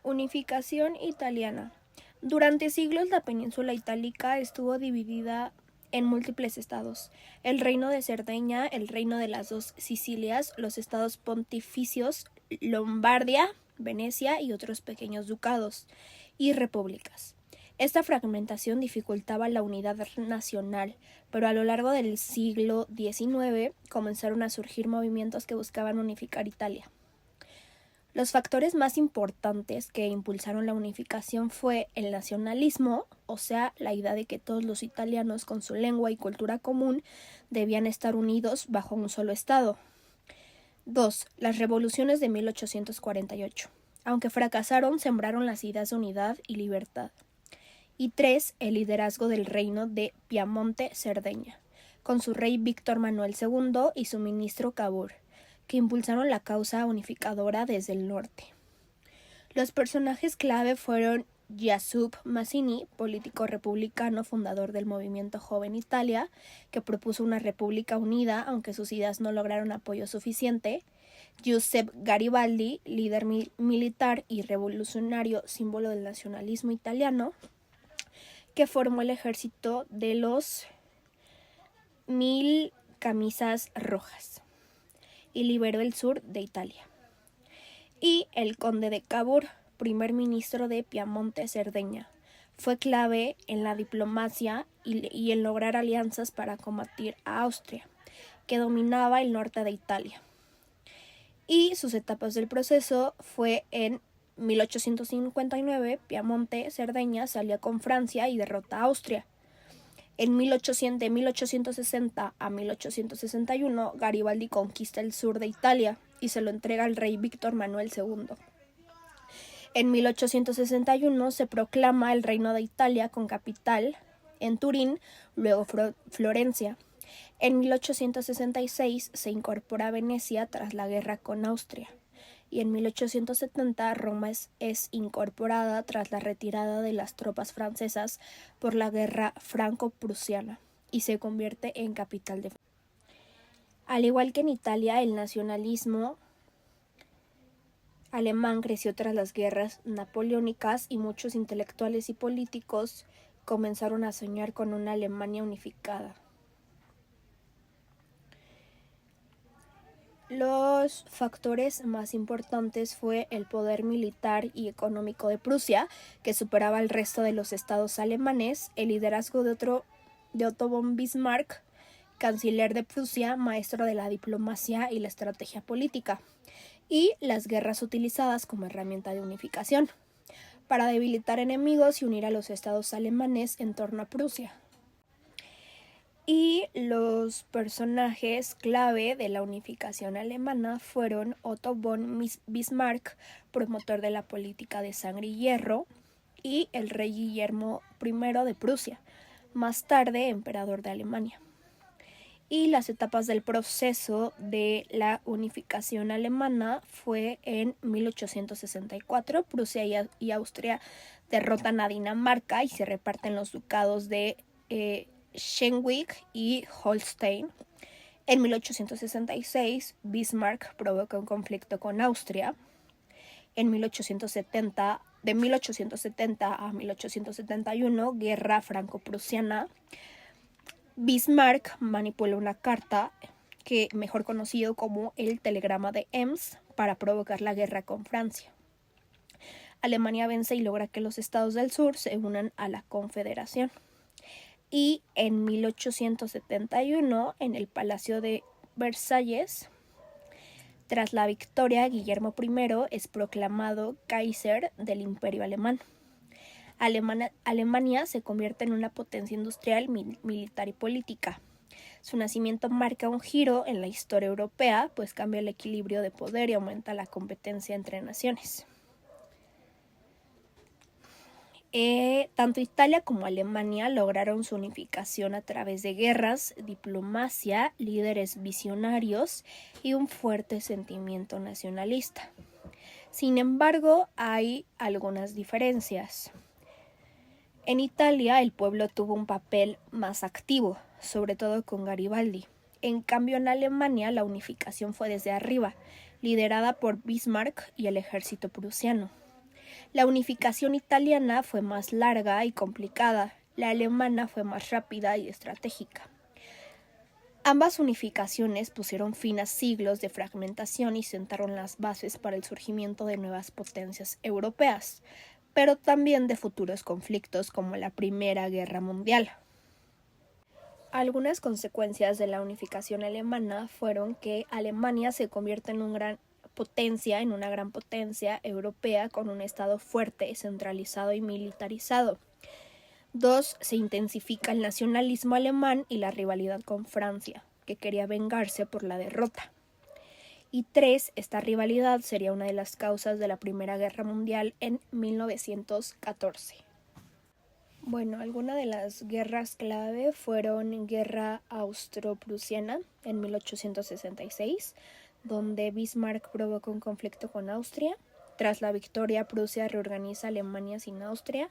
Unificación italiana. Durante siglos la península itálica estuvo dividida en múltiples estados: el reino de Cerdeña, el reino de las dos Sicilias, los estados pontificios, Lombardia, Venecia y otros pequeños ducados y repúblicas. Esta fragmentación dificultaba la unidad nacional, pero a lo largo del siglo XIX comenzaron a surgir movimientos que buscaban unificar Italia. Los factores más importantes que impulsaron la unificación fue el nacionalismo, o sea, la idea de que todos los italianos con su lengua y cultura común debían estar unidos bajo un solo estado. 2. Las revoluciones de 1848. Aunque fracasaron, sembraron las ideas de unidad y libertad. Y 3. El liderazgo del reino de Piamonte-Cerdeña, con su rey Víctor Manuel II y su ministro Cavour, que impulsaron la causa unificadora desde el norte. Los personajes clave fueron Giuseppe Mazzini, político republicano fundador del movimiento Joven Italia, que propuso una república unida aunque sus ideas no lograron apoyo suficiente; Giuseppe Garibaldi, líder militar y revolucionario, símbolo del nacionalismo italiano, que formó el ejército de los 1000 camisas rojas y liberó el sur de Italia; y el conde de Cavour, primer ministro de Piamonte-Cerdeña. Fue clave en la diplomacia y en lograr alianzas para combatir a Austria, que dominaba el norte de Italia. Y sus etapas del proceso fue: en 1859, Piamonte-Cerdeña se alía con Francia y derrota a Austria. De 1860 a 1861, Garibaldi conquista el sur de Italia y se lo entrega al rey Víctor Manuel II. En 1861 se proclama el Reino de Italia con capital en Turín, luego Florencia. En 1866 se incorpora a Venecia tras la guerra con Austria. Y en 1870 Roma es incorporada tras la retirada de las tropas francesas por la guerra franco-prusiana y se convierte en capital de Francia. Al igual que en Italia, el nacionalismo alemán creció tras las guerras napoleónicas y muchos intelectuales y políticos comenzaron a soñar con una Alemania unificada. Los factores más importantes fue el poder militar y económico de Prusia, que superaba al resto de los estados alemanes; el liderazgo de Otto von Bismarck, canciller de Prusia, maestro de la diplomacia y la estrategia política; y las guerras utilizadas como herramienta de unificación, para debilitar enemigos y unir a los estados alemanes en torno a Prusia. Y los personajes clave de la unificación alemana fueron Otto von Bismarck, promotor de la política de sangre y hierro, y el rey Guillermo I de Prusia, más tarde emperador de Alemania. Y las etapas del proceso de la unificación alemana fue: en 1864, Prusia y Austria derrotan a Dinamarca y se reparten los ducados de Schleswig y Holstein. En 1866, Bismarck provoca un conflicto con Austria. En 1870, de 1870 a 1871, guerra franco-prusiana. Bismarck manipula una carta, que mejor conocido como el Telegrama de Ems, para provocar la guerra con Francia. Alemania vence y logra que los estados del sur se unan a la Confederación. Y en 1871, en el Palacio de Versalles, tras la victoria, Guillermo I es proclamado Kaiser del Imperio Alemán. Alemania se convierte en una potencia industrial, militar y política. Su nacimiento marca un giro en la historia europea, pues cambia el equilibrio de poder y aumenta la competencia entre naciones. Tanto Italia como Alemania lograron su unificación a través de guerras, diplomacia, líderes visionarios y un fuerte sentimiento nacionalista. Sin embargo, hay algunas diferencias. En Italia, el pueblo tuvo un papel más activo, sobre todo con Garibaldi. En cambio, en Alemania, la unificación fue desde arriba, liderada por Bismarck y el ejército prusiano. La unificación italiana fue más larga y complicada, la alemana fue más rápida y estratégica. Ambas unificaciones pusieron fin a siglos de fragmentación y sentaron las bases para el surgimiento de nuevas potencias europeas, pero también de futuros conflictos como la Primera Guerra Mundial. Algunas consecuencias de la unificación alemana fueron que Alemania se convierte en una gran potencia europea con un estado fuerte, centralizado y militarizado. 2. Se intensifica el nacionalismo alemán y la rivalidad con Francia, que quería vengarse por la derrota. Y 3. Esta rivalidad sería una de las causas de la Primera Guerra Mundial en 1914. Bueno, algunas de las guerras clave fueron Guerra Austro-Prusiana en 1866, donde Bismarck provoca un conflicto con Austria. Tras la victoria, Prusia reorganiza Alemania sin Austria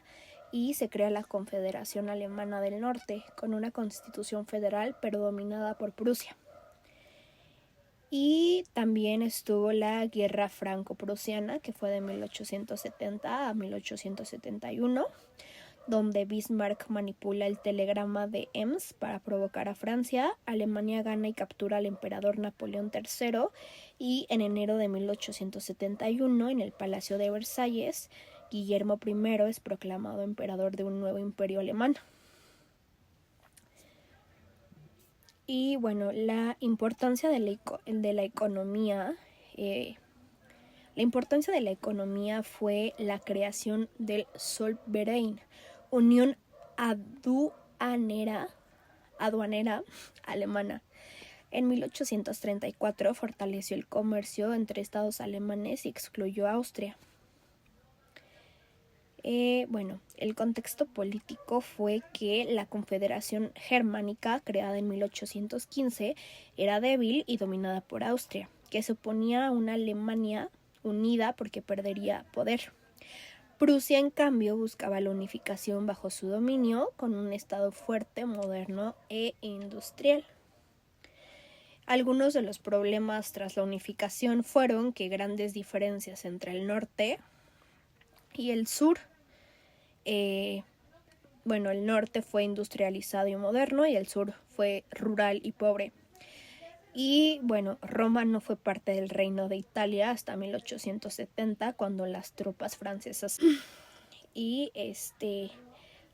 y se crea la Confederación Alemana del Norte, con una constitución federal pero dominada por Prusia. Y también estuvo la Guerra Franco-Prusiana, que fue de 1870 a 1871, donde Bismarck manipula el telegrama de Ems para provocar a Francia. Alemania gana y captura al emperador Napoleón III y en enero de 1871, en el Palacio de Versalles, Guillermo I es proclamado emperador de un nuevo imperio alemán. Y bueno, la importancia de la economía. La importancia de la economía fue la creación del Zollverein, Unión Aduanera Alemana. En 1834 fortaleció el comercio entre estados alemanes y excluyó a Austria. El contexto político fue que la Confederación Germánica, creada en 1815, era débil y dominada por Austria, que se oponía a una Alemania unida porque perdería poder. Prusia, en cambio, buscaba la unificación bajo su dominio con un estado fuerte, moderno e industrial. Algunos de los problemas tras la unificación fueron que grandes diferencias entre el norte y el sur. El norte fue industrializado y moderno y el sur fue rural y pobre. Y Roma no fue parte del Reino de Italia hasta 1870, cuando las tropas francesas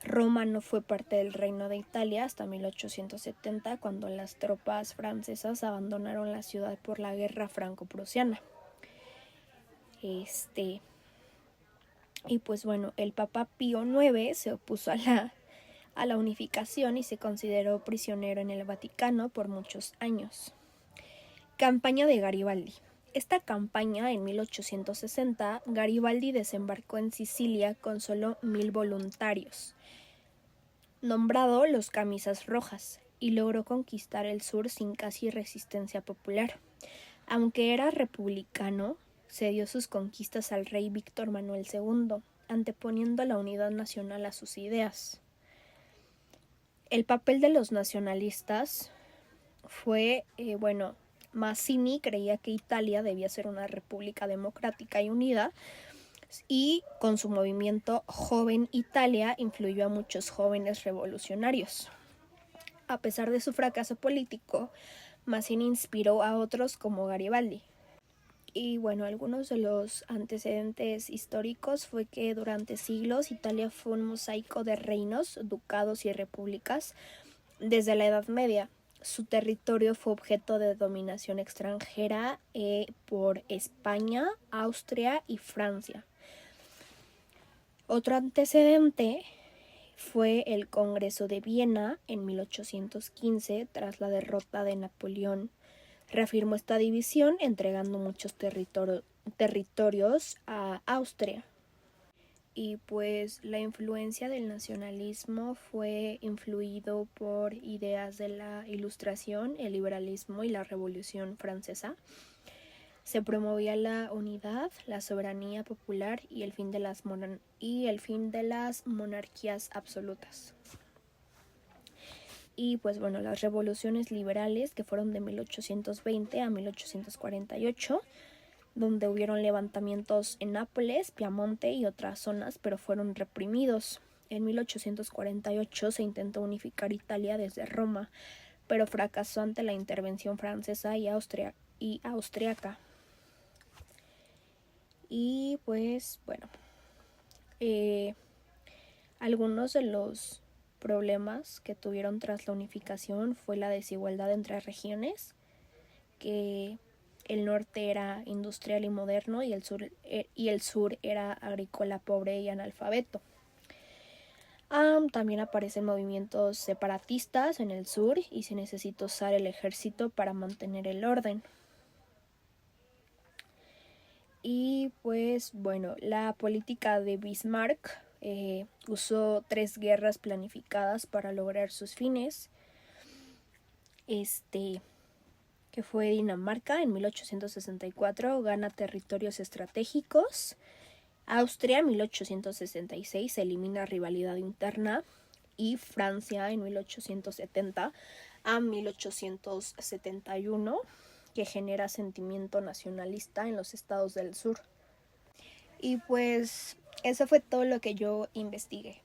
Roma no fue parte del Reino de Italia hasta 1870, cuando las tropas francesas abandonaron la ciudad por la Guerra Franco-Prusiana. El Papa Pío IX se opuso a la unificación y se consideró prisionero en el Vaticano por muchos años. Campaña de Garibaldi. Esta campaña, en 1860, Garibaldi desembarcó en Sicilia con solo 1,000 voluntarios, nombrado los Camisas Rojas, y logró conquistar el sur sin casi resistencia popular. Aunque era republicano, cedió sus conquistas al rey Víctor Manuel II, anteponiendo la unidad nacional a sus ideas. El papel de los nacionalistas fue, Mazzini creía que Italia debía ser una república democrática y unida, y con su movimiento Joven Italia influyó a muchos jóvenes revolucionarios. A pesar de su fracaso político, Mazzini inspiró a otros como Garibaldi. Y algunos de los antecedentes históricos fue que durante siglos Italia fue un mosaico de reinos, ducados y repúblicas desde la Edad Media. Su territorio fue objeto de dominación extranjera por España, Austria y Francia. Otro antecedente fue el Congreso de Viena en 1815, tras la derrota de Napoleón. Reafirmó esta división, entregando muchos territorios a Austria. Y la influencia del nacionalismo fue influido por ideas de la Ilustración, el liberalismo y la Revolución Francesa. Se promovía la unidad, la soberanía popular y el fin de las monarquías absolutas. Y las revoluciones liberales, que fueron de 1820 a 1848, donde hubieron levantamientos en Nápoles, Piamonte y otras zonas, pero fueron reprimidos. En 1848 se intentó unificar Italia desde Roma, pero fracasó ante la intervención francesa y austriaca. Y pues bueno, algunos de los problemas que tuvieron tras la unificación fue la desigualdad entre regiones, que el norte era industrial y moderno y el sur era agrícola, pobre y analfabeto. También aparecen movimientos separatistas en el sur y se necesita usar el ejército para mantener el orden. Y pues bueno, la política de Bismarck usó 3 guerras planificadas para lograr sus fines. Que fue Dinamarca en 1864, gana territorios estratégicos. Austria en 1866 elimina rivalidad interna. Y Francia en 1870 a 1871, que genera sentimiento nacionalista en los estados del sur. Y pues eso fue todo lo que yo investigué.